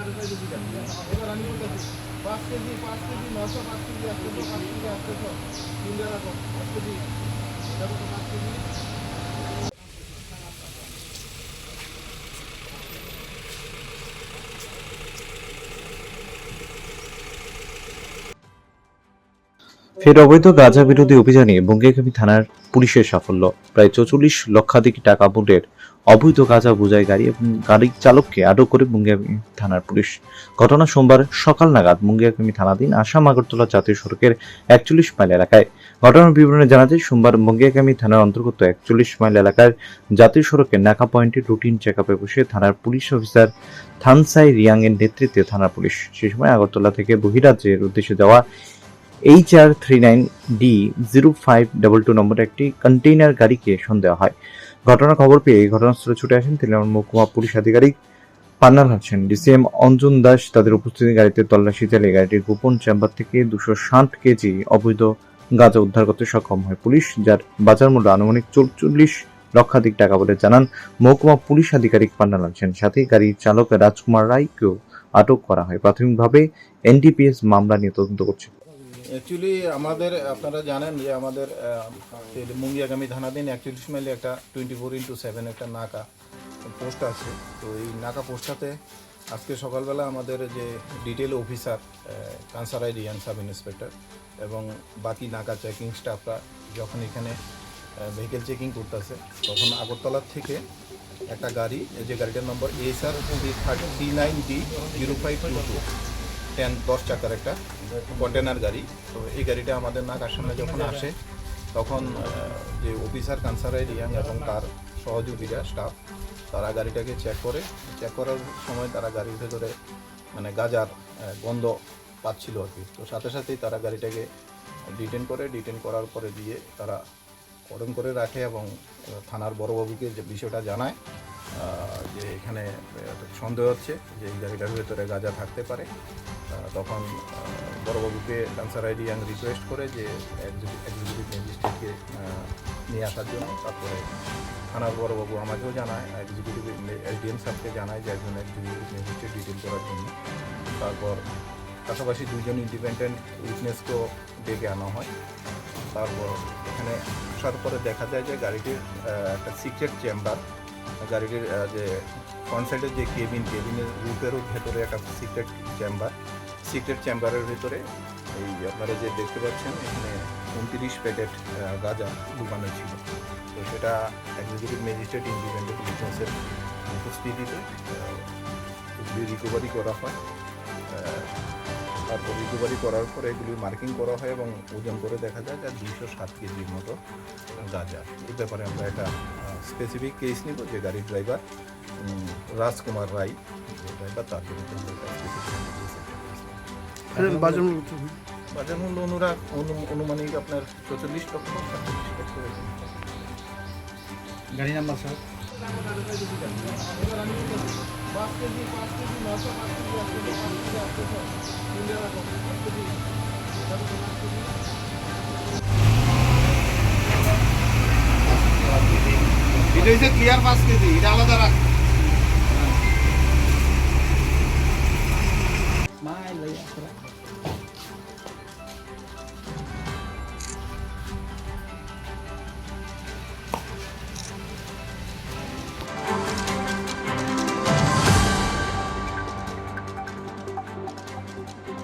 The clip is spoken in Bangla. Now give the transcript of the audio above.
এবার আমি বলতেছি 5 কেজি 900 5 কেজি 800 3 রাখো 5 কেজি এটা কত 5 কেজি। ফের অবৈধ গাঁজা বিরোধী অভিযানে বঙ্গিয়াকামী থানার পুলিশের সাফল্য। প্রায় 44 লক্ষাধিক টাকা মূল্যের অবৈধ গাঁজা বোঝাই গাড়ি এবং গাড়ির চালককে আটক করে বঙ্গিয়াকামী থানার পুলিশ। ঘটনা সোমবার সকাল নাগাদ বঙ্গিয়াকামী থানাধীন আসাম আগরতলা জাতীয় সড়কের 41 মাইল এলাকায়। ঘটনার বিবরণে জানা যায়, সোমবার বঙ্গিয়াকামী থানার অন্তর্গত 41 মাইল এলাকার জাতীয় সড়কের নাকা পয়েন্টে রুটিন চেকআপে বসে থানার পুলিশ অফিসার থানসাই রিয়াং এর নেতৃত্বে থানার পুলিশ সেই সময় আগরতলা থেকে বহিরাজ্যের উদ্দেশ্যে যাওয়া HR39D0522 নম্বরের একটি কন্টেইনার গাড়িকে সন্দেহ হয়। ঘটনার খবর পেয়ে ঘটনাস্থলে ছুটে আসেন তেলেঙ্গানা মহকুমা পুলিশ আধিকারিক পান্নাল হোসেন, ডিসিএম অঞ্জন দাস। তাদের উপস্থিতি গাড়িতে তল্লাশি চালিয়ে গাড়িটির গোপন চেম্বার থেকে 260 কেজি অবৈধ গাঁজা উদ্ধার করতে সক্ষম হয় পুলিশ, যার বাজার মূল্য আনুমানিক 44 লক্ষাধিক টাকা বলে জানান মহকুমা পুলিশ আধিকারিক পান্নাল হোসেন। সাথে গাড়ির চালক রাজকুমার রায়কেও আটক করা হয়। প্রাথমিকভাবে এনডিপিএস মামলা নিয়ে তদন্ত করছে। অ্যাকচুয়ালি আমাদের আপনারা জানেন যে আমাদের মুঙ্গিয়াগামী থানাধীন 41 মাইলে একটা 24/7 একটা নাকা পোস্ট আছে। তো এই নাকা পোস্টটাতে আজকে সকালবেলা আমাদের যে ডিটেল অফিসার কানসারাই রিয়ান সাব ইন্সপেক্টর এবং বাকি নাকা চেকিং স্টাফরা যখন এখানে ভেহিকেল চেকিং করতেছে, তখন আগরতলার থেকে একটা গাড়ি, যে গাড়িটার নম্বর ASR 39D0522 10 চাকার একটা কন্টেনার গাড়ি। তো এই গাড়িটা আমাদের নাকার সামনে যখন আসে, তখন যে অফিসার কানসারাই রিয়াং এবং তার সহযোগীরা স্টাফ তারা গাড়িটাকে চেক করার সময় তারা গাড়ির ভেতরে মানে গাঁজার গন্ধ পাচ্ছিল আর কি। তো সাথে সাথেই তারা গাড়িটাকে ডিটেন করার পরে দিয়ে তারা কর্ডন করে রাখে এবং থানার বড়বাবুকে যে বিষয়টা জানায় যে এখানে সন্দেহ হচ্ছে যে এই গাড়িটার ভেতরে গাঁজা থাকতে পারে। তখন বড়বাবুকে কানসারাই রিয়াং রিকোয়েস্ট করে যে এক্সিকিউটিভ ম্যাজিস্ট্রেটকে নিয়ে আসার জন্য। তারপরে থানার বড়বাবু আমাকেও জানায়, এক্সিকিউটিভ SDM স্যারকে জানায় যে একজন এক্সিকিউটিভ ম্যাজিস্ট্রেট ডিটেল করার জন্য। তারপর পাশাপাশি দুইজন ইন্ডিপেন্ডেন্ট উইটনেসকেও ডেকে আনা হয়। তারপর এখানে আসার পরে দেখা যায় যে গাড়িটির একটা সিক্রেট চেম্বার, গাড়িটির যে ফ্রন্ট সাইডের যে কেবিনের রুফেরও ভেতরে একটা সিক্রেট চেম্বারের ভেতরে এই আপনারা যে দেখতে পাচ্ছেন এখানে 29 প্যাকেট গাঁজা ঢুকানো ছিল। তো সেটা এক্সিকিউটিভ ম্যাজিস্ট্রেট ইন্ডিপেন্ডেন্ট উইটনেসের উপস্থিতিতে রিকভারি করা হয়। তারপর রিকভারি করার পরে এগুলি মার্কিং করা হয় এবং ওজন করে দেখা যায় যে 207 কেজির মতো গাঁজা। এই ব্যাপারে আমরা একটা স্পেসিফিক কেস নিব, যে গাড়ির ড্রাইভার রাজকুমার রায়, যে ড্রাইভার তার জন্য বাজার মূল্য অনুমানিক আপনার 44 লক্ষ। গাড়ি নাম্বার স্যার 5 কেজি 900 5 কেজি 800 3 রাখো 5 কেজি এটা কত 5 কেজি। এটা হচ্ছে ক্লিয়ার 5 কেজি, এটা আলাদা রাখ।